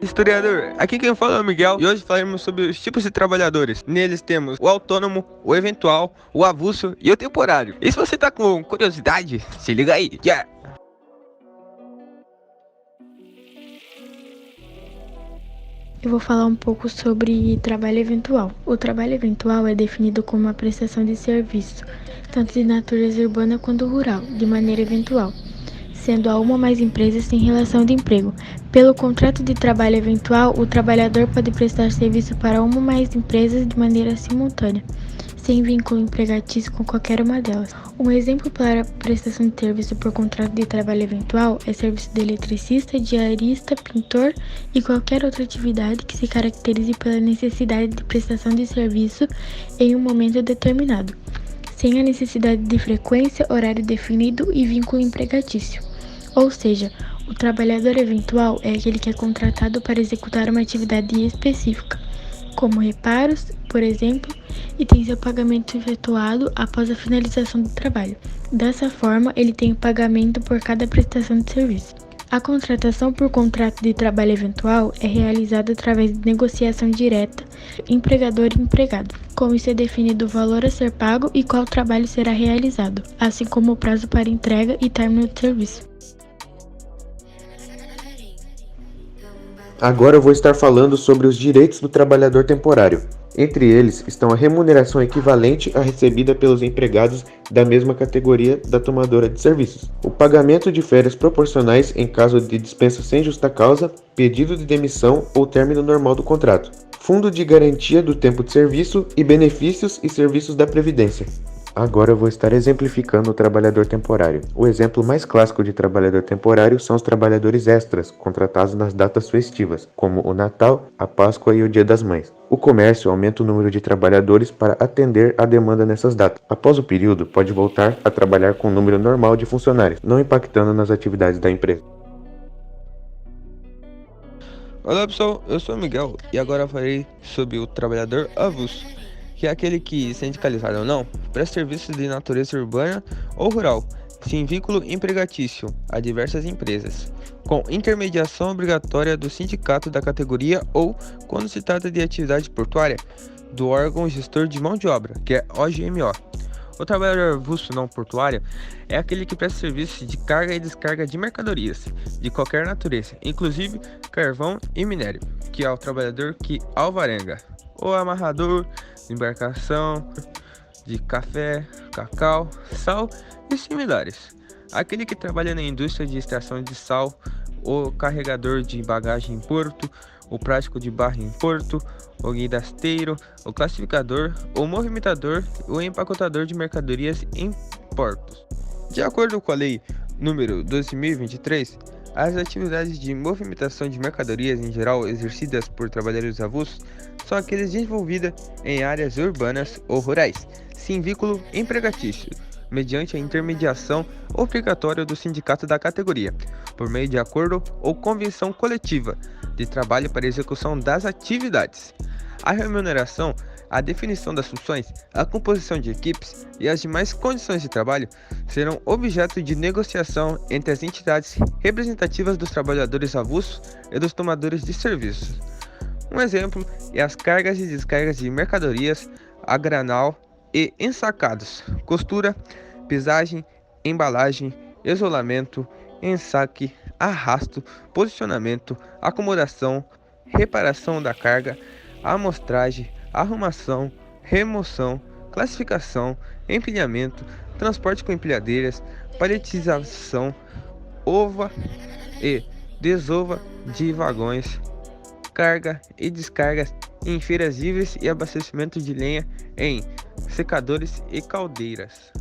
Historiador, aqui quem fala é o Miguel e hoje falaremos sobre os tipos de trabalhadores. Neles temos o autônomo, o eventual, o avulso e o temporário. E se você tá com curiosidade, se liga aí. Yeah. Eu vou falar um pouco sobre trabalho eventual. O trabalho eventual é definido como uma prestação de serviço, tanto de natureza urbana quanto rural, de maneira eventual, sendo a uma ou mais empresas sem relação de emprego. Pelo contrato de trabalho eventual, o trabalhador pode prestar serviço para uma ou mais empresas de maneira simultânea, sem vínculo empregatício com qualquer uma delas. Um exemplo para a prestação de serviço por contrato de trabalho eventual é serviço de eletricista, diarista, pintor e qualquer outra atividade que se caracterize pela necessidade de prestação de serviço em um momento determinado, sem a necessidade de frequência, horário definido e vínculo empregatício. Ou seja, o trabalhador eventual é aquele que é contratado para executar uma atividade específica, como reparos, por exemplo, e tem seu pagamento efetuado após a finalização do trabalho. Dessa forma, ele tem o pagamento por cada prestação de serviço. A contratação por contrato de trabalho eventual é realizada através de negociação direta empregador e empregado, como isso é definido o valor a ser pago e qual trabalho será realizado, assim como o prazo para entrega e término de serviço. Agora eu vou estar falando sobre os direitos do trabalhador temporário. Entre eles estão a remuneração equivalente à recebida pelos empregados da mesma categoria da tomadora de serviços, o pagamento de férias proporcionais em caso de dispensa sem justa causa, pedido de demissão ou término normal do contrato, fundo de garantia do tempo de serviço e benefícios e serviços da Previdência. Agora eu vou estar exemplificando o trabalhador temporário. O exemplo mais clássico de trabalhador temporário são os trabalhadores extras, contratados nas datas festivas, como o Natal, a Páscoa e o Dia das Mães. O comércio aumenta o número de trabalhadores para atender à demanda nessas datas. Após o período, pode voltar a trabalhar com o número normal de funcionários, não impactando nas atividades da empresa. Olá pessoal, eu sou o Miguel e agora farei sobre o trabalhador avulso, que é aquele que, sindicalizado ou não, presta serviços de natureza urbana ou rural, sem vínculo empregatício a diversas empresas, com intermediação obrigatória do sindicato da categoria ou, quando se trata de atividade portuária, do órgão gestor de mão de obra, que é OGMO. O trabalhador avulso não portuário é aquele que presta serviços de carga e descarga de mercadorias, de qualquer natureza, inclusive carvão e minério, que é o trabalhador que alvarenga, o amarrador de embarcação, de café, cacau, sal e similares. Aquele que trabalha na indústria de extração de sal, o carregador de bagagem em porto, o prático de barra em porto, o guindasteiro, o classificador, o movimentador e o empacotador de mercadorias em portos. De acordo com a lei número 12.023, as atividades de movimentação de mercadorias em geral exercidas por trabalhadores avulsos são aqueles desenvolvidas em áreas urbanas ou rurais, sem vínculo empregatício, mediante a intermediação obrigatória do sindicato da categoria, por meio de acordo ou convenção coletiva de trabalho para execução das atividades. A remuneração, a definição das funções, a composição de equipes e as demais condições de trabalho serão objeto de negociação entre as entidades representativas dos trabalhadores avulsos e dos tomadores de serviços. Um exemplo é as cargas e descargas de mercadorias a granel e ensacados, costura, pesagem, embalagem, isolamento, ensaque, arrasto, posicionamento, acomodação, reparação da carga, amostragem, arrumação, remoção, classificação, empilhamento, transporte com empilhadeiras, paletização, ova e desova de vagões, carga e descargas em feiras livres e abastecimento de lenha em secadores e caldeiras.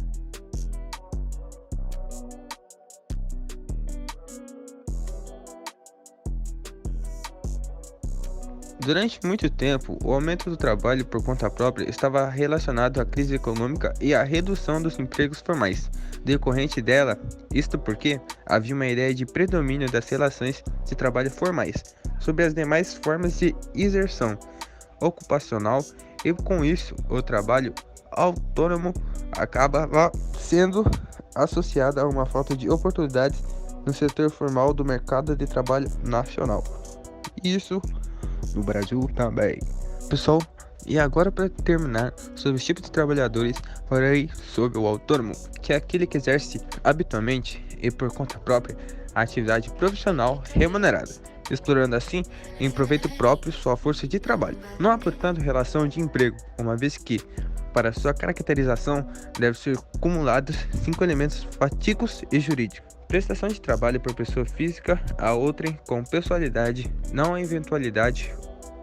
Durante muito tempo, o aumento do trabalho por conta própria estava relacionado à crise econômica e à redução dos empregos formais. Decorrente dela, isto porque havia uma ideia de predomínio das relações de trabalho formais sobre as demais formas de exerção ocupacional e com isso o trabalho autônomo acabava sendo associado a uma falta de oportunidades no setor formal do mercado de trabalho nacional. Isso no Brasil também. Pessoal, e agora para terminar sobre os tipos de trabalhadores, falarei sobre o autônomo, que é aquele que exerce habitualmente e por conta própria a atividade profissional remunerada, explorando assim em proveito próprio sua força de trabalho. Não há, portanto, relação de emprego, uma vez que, para sua caracterização, devem ser acumulados 5 elementos fatídicos e jurídicos. Prestação de trabalho por pessoa física a outrem com pessoalidade, não a eventualidade,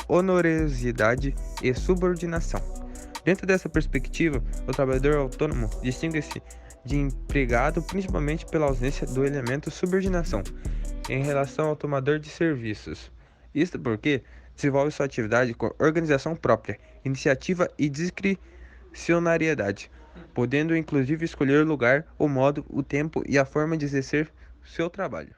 onerosidade e subordinação. Dentro dessa perspectiva, o trabalhador autônomo distingue-se de empregado principalmente pela ausência do elemento subordinação em relação ao tomador de serviços. Isto porque desenvolve sua atividade com organização própria, iniciativa e discricionariedade, podendo inclusive escolher o lugar, o modo, o tempo e a forma de exercer seu trabalho.